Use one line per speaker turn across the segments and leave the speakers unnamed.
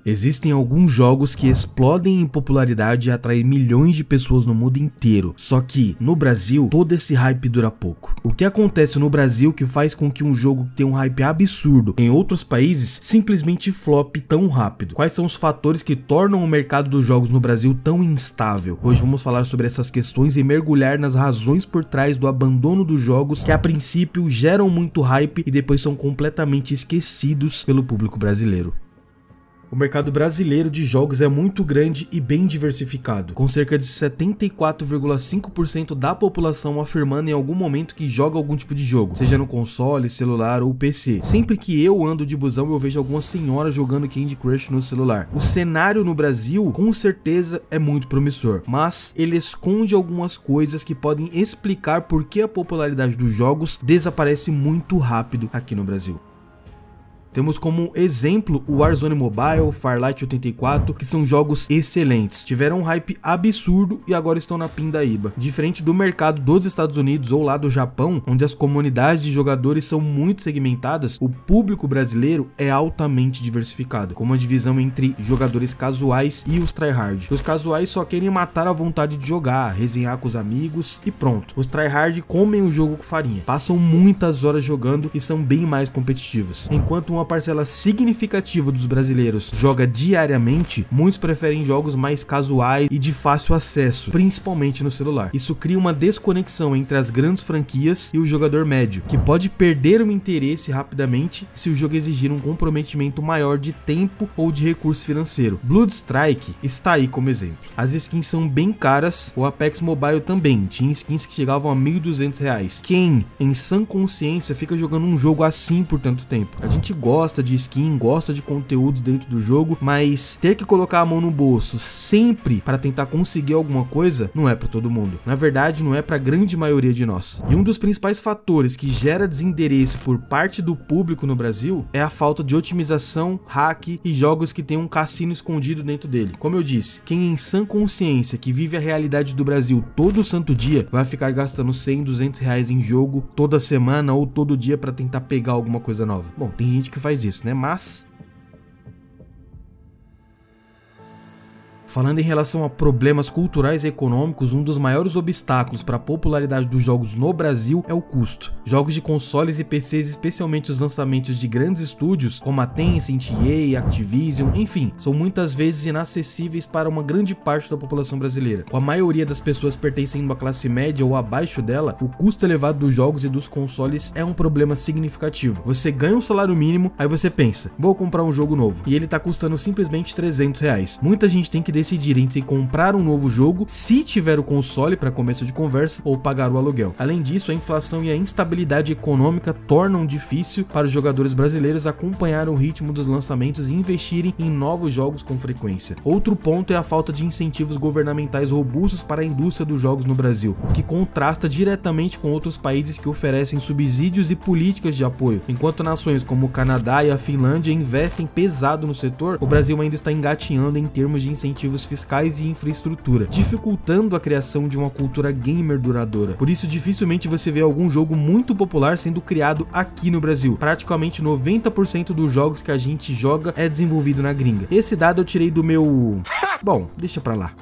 Existem alguns jogos que explodem em popularidade e atraem milhões de pessoas no mundo inteiro. Só que, no Brasil, todo esse hype dura pouco. O que acontece no Brasil que faz com que um jogo que tem um hype absurdo em outros países simplesmente flop tão rápido? Quais são os fatores que tornam o mercado dos jogos no Brasil tão instável? Hoje vamos falar sobre essas questões e mergulhar nas razões por trás do abandono dos jogos que a princípio geram muito hype e depois são completamente esquecidos pelo público brasileiro. O mercado brasileiro de jogos é muito grande e bem diversificado, com cerca de 74,5% da população afirmando em algum momento que joga algum tipo de jogo, seja no console, celular ou PC. Sempre que eu ando de busão eu vejo algumas senhoras jogando Candy Crush no celular. O cenário no Brasil com certeza é muito promissor, mas ele esconde algumas coisas que podem explicar por que a popularidade dos jogos desaparece muito rápido aqui no Brasil. Temos como exemplo o Warzone Mobile, Firelight 84, que são jogos excelentes. Tiveram um hype absurdo e agora estão na pindaíba. Diferente do mercado dos Estados Unidos ou lá do Japão, onde as comunidades de jogadores são muito segmentadas, o público brasileiro é altamente diversificado, com uma divisão entre jogadores casuais e os tryhard. Os casuais só querem matar a vontade de jogar, resenhar com os amigos e pronto. Os tryhard comem o jogo com farinha, passam muitas horas jogando e são bem mais competitivos. Enquanto uma parcela significativa dos brasileiros joga diariamente, muitos preferem jogos mais casuais e de fácil acesso, principalmente no celular. Isso cria uma desconexão entre as grandes franquias e o jogador médio, que pode perder o interesse rapidamente se o jogo exigir um comprometimento maior de tempo ou de recurso financeiro. Blood Strike está aí como exemplo. As skins são bem caras, o Apex Mobile também, tinha skins que chegavam a R$1.200. Quem, em sã consciência, fica jogando um jogo assim por tanto tempo? A gente gosta de skin, gosta de conteúdos dentro do jogo, mas ter que colocar a mão no bolso sempre para tentar conseguir alguma coisa não é para todo mundo. Na verdade, não é para a grande maioria de nós. E um dos principais fatores que gera desinteresse por parte do público no Brasil é a falta de otimização, hack e jogos que tem um cassino escondido dentro dele. Como eu disse, quem em sã consciência que vive a realidade do Brasil todo santo dia vai ficar gastando 100, R$200 em jogo toda semana ou todo dia para tentar pegar alguma coisa nova. Bom, tem gente que faz isso, né? Mas falando em relação a problemas culturais e econômicos, um dos maiores obstáculos para a popularidade dos jogos no Brasil é o custo. Jogos de consoles e PCs, especialmente os lançamentos de grandes estúdios como a Tencent, EA, Activision, enfim, são muitas vezes inacessíveis para uma grande parte da população brasileira. Com a maioria das pessoas pertencendo à classe média ou abaixo dela, o custo elevado dos jogos e dos consoles é um problema significativo. Você ganha um salário mínimo, aí você pensa, vou comprar um jogo novo, e ele tá custando simplesmente R$300. Muita gente tem que decidir entre comprar um novo jogo, se tiver o console para começo de conversa, ou pagar o aluguel. Além disso, a inflação e a instabilidade econômica tornam difícil para os jogadores brasileiros acompanhar o ritmo dos lançamentos e investirem em novos jogos com frequência. Outro ponto é a falta de incentivos governamentais robustos para a indústria dos jogos no Brasil, o que contrasta diretamente com outros países que oferecem subsídios e políticas de apoio. Enquanto nações como o Canadá e a Finlândia investem pesado no setor, o Brasil ainda está engatinhando em termos de incentivos fiscais e infraestrutura, dificultando a criação de uma cultura gamer duradoura. Por isso, dificilmente você vê algum jogo muito popular sendo criado aqui no Brasil. Praticamente 90% dos jogos que a gente joga é desenvolvido na gringa. Esse dado eu tirei do meu... Bom, deixa pra lá.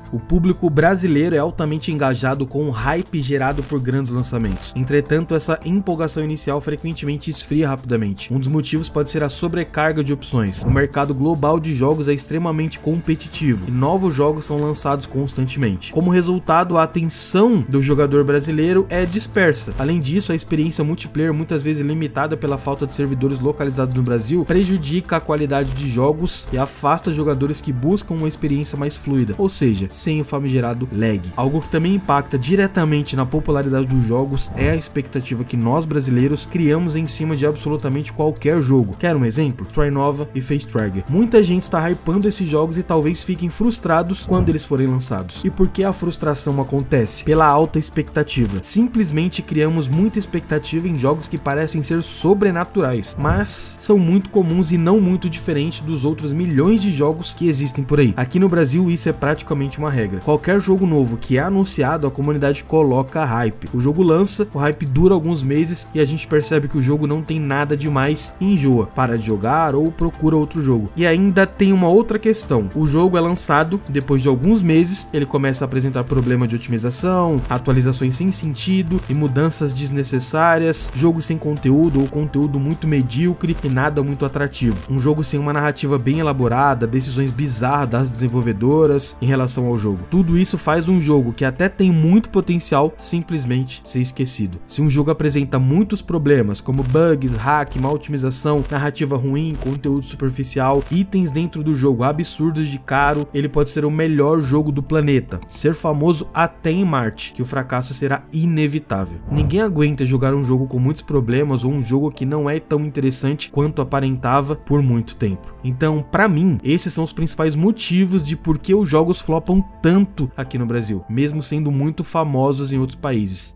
O público brasileiro é altamente engajado com o hype gerado por grandes lançamentos. Entretanto, essa empolgação inicial frequentemente esfria rapidamente. Um dos motivos pode ser a sobrecarga de opções. O mercado global de jogos é extremamente competitivo e novos jogos são lançados constantemente. Como resultado, a atenção do jogador brasileiro é dispersa. Além disso, a experiência multiplayer, muitas vezes limitada pela falta de servidores localizados no Brasil, prejudica a qualidade de jogos e afasta jogadores que buscam uma experiência mais fluida, ou seja, sem o famigerado lag. Algo que também impacta diretamente na popularidade dos jogos é a expectativa que nós brasileiros criamos em cima de absolutamente qualquer jogo. Quer um exemplo? Troy Nova e Face Trigger. Muita gente está hypando esses jogos e talvez fiquem frustrados quando eles forem lançados. E por que a frustração acontece? Pela alta expectativa. Simplesmente criamos muita expectativa em jogos que parecem ser sobrenaturais, mas são muito comuns e não muito diferentes dos outros milhões de jogos que existem por aí. Aqui no Brasil isso é praticamente uma uma regra. Qualquer jogo novo que é anunciado, a comunidade coloca hype. O jogo lança, o hype dura alguns meses e a gente percebe que o jogo não tem nada demais e enjoa, para de jogar ou procura outro jogo. E ainda tem uma outra questão. O jogo é lançado, depois de alguns meses, ele começa a apresentar problema de otimização, atualizações sem sentido e mudanças desnecessárias, jogo sem conteúdo ou conteúdo muito medíocre e nada muito atrativo. Um jogo sem uma narrativa bem elaborada, decisões bizarras das desenvolvedoras em relação ao jogo. Tudo isso faz um jogo que até tem muito potencial simplesmente ser esquecido. Se um jogo apresenta muitos problemas, como bugs, hack, má otimização, narrativa ruim, conteúdo superficial, itens dentro do jogo absurdos de caro, ele pode ser o melhor jogo do planeta, ser famoso até em Marte, que o fracasso será inevitável. Ninguém aguenta jogar um jogo com muitos problemas ou um jogo que não é tão interessante quanto aparentava por muito tempo. Então, pra mim, esses são os principais motivos de por que os jogos flopam tanto aqui no Brasil, mesmo sendo muito famosos em outros países.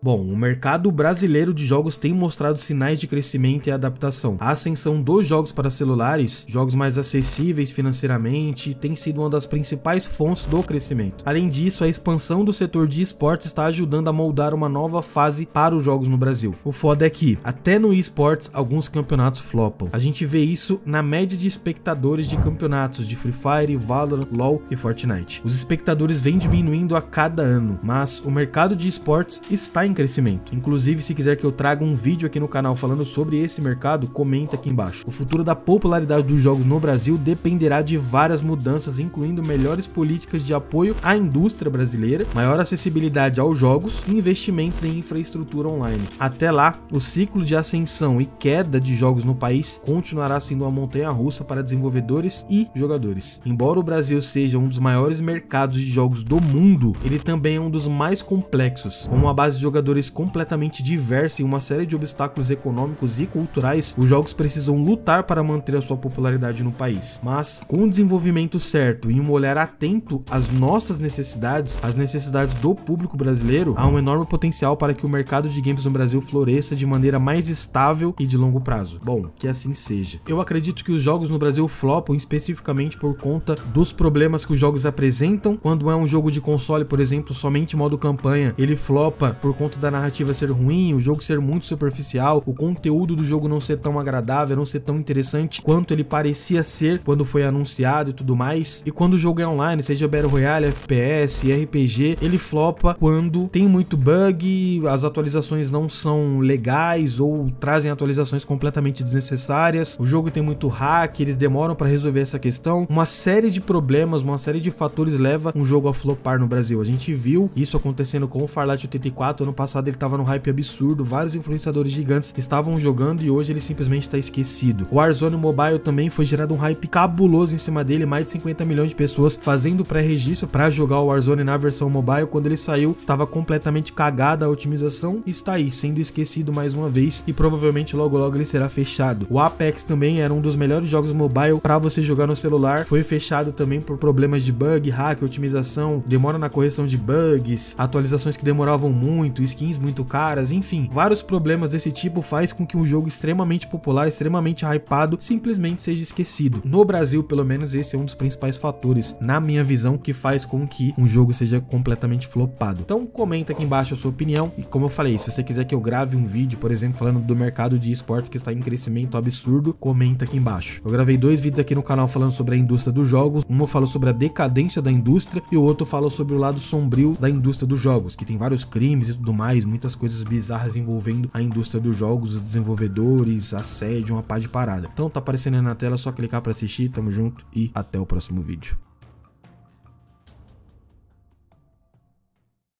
Bom, o mercado brasileiro de jogos tem mostrado sinais de crescimento e adaptação. A ascensão dos jogos para celulares, jogos mais acessíveis financeiramente, tem sido uma das principais fontes do crescimento. Além disso, a expansão do setor de esportes está ajudando a moldar uma nova fase para os jogos no Brasil. O foda é que, até no esportes, alguns campeonatos flopam. A gente vê isso na média de espectadores de campeonatos de Free Fire, Valorant, LoL e Fortnite. Os espectadores vêm diminuindo a cada ano, mas o mercado de esportes está em crescimento. Inclusive, se quiser que eu traga um vídeo aqui no canal falando sobre esse mercado, comenta aqui embaixo. O futuro da popularidade dos jogos no Brasil dependerá de várias mudanças, incluindo melhores políticas de apoio à indústria brasileira, maior acessibilidade aos jogos e investimentos em infraestrutura online. Até lá, o ciclo de ascensão e queda de jogos no país continuará sendo uma montanha-russa para desenvolvedores e jogadores. Embora o Brasil seja um dos maiores mercados de jogos do mundo, ele também é um dos mais complexos, com uma base de jogadores completamente diversa e uma série de obstáculos econômicos e culturais. Os jogos precisam lutar para manter a sua popularidade no país. Mas, com o desenvolvimento certo e um olhar atento às nossas necessidades, às necessidades do público brasileiro, há um enorme potencial para que o mercado de games no Brasil floresça de maneira mais estável e de longo prazo. Bom, que assim seja. Eu acredito que os jogos no Brasil flopam especificamente por conta dos problemas que os jogos apresentam. Quando é um jogo de console, por exemplo, somente modo campanha, ele flopa por conta da narrativa ser ruim, o jogo ser muito superficial, o conteúdo do jogo não ser tão agradável, não ser tão interessante quanto ele parecia ser quando foi anunciado e tudo mais. E quando o jogo é online, seja Battle Royale, FPS, RPG, ele flopa quando tem muito bug, as atualizações não são legais ou trazem atualizações completamente desnecessárias, o jogo tem muito hack, eles demoram para resolver essa questão. Uma série de problemas, uma série de fatores leva um jogo a flopar no Brasil. A gente viu isso acontecendo com o Farlight 84, ano passado ele estava no hype absurdo, vários influenciadores gigantes estavam jogando e hoje ele simplesmente está esquecido. O Warzone Mobile também foi gerado um hype cabuloso em cima dele, mais de 50 milhões de pessoas fazendo pré-registro para jogar o Warzone na versão mobile. Quando ele saiu, estava completamente cagada a otimização e está aí, sendo esquecido mais uma vez e provavelmente logo logo ele será fechado. O Apex também era um dos melhores jogos mobile para você jogar no celular, foi fechado também por problemas de bug, hack, otimização, demora na correção de bugs, atualizações que demoravam muito, skins muito caras, enfim, vários problemas desse tipo faz com que um jogo extremamente popular, extremamente hypado, simplesmente seja esquecido. No Brasil, pelo menos, esse é um dos principais fatores, na minha visão, que faz com que um jogo seja completamente flopado. Então comenta aqui embaixo a sua opinião e, como eu falei, se você quiser que eu grave um vídeo, por exemplo, falando do mercado de esportes que está em crescimento absurdo, comenta aqui embaixo. Eu gravei 2 vídeos aqui no canal falando sobre a indústria dos jogos, um eu falo sobre a decadência da indústria e o outro fala sobre o lado sombrio da indústria dos jogos, que tem vários crimes e tudo mais, muitas coisas bizarras envolvendo a indústria dos jogos, os desenvolvedores, assédio, uma pá de parada. Então tá aparecendo aí na tela, é só clicar pra assistir, tamo junto e até o próximo vídeo.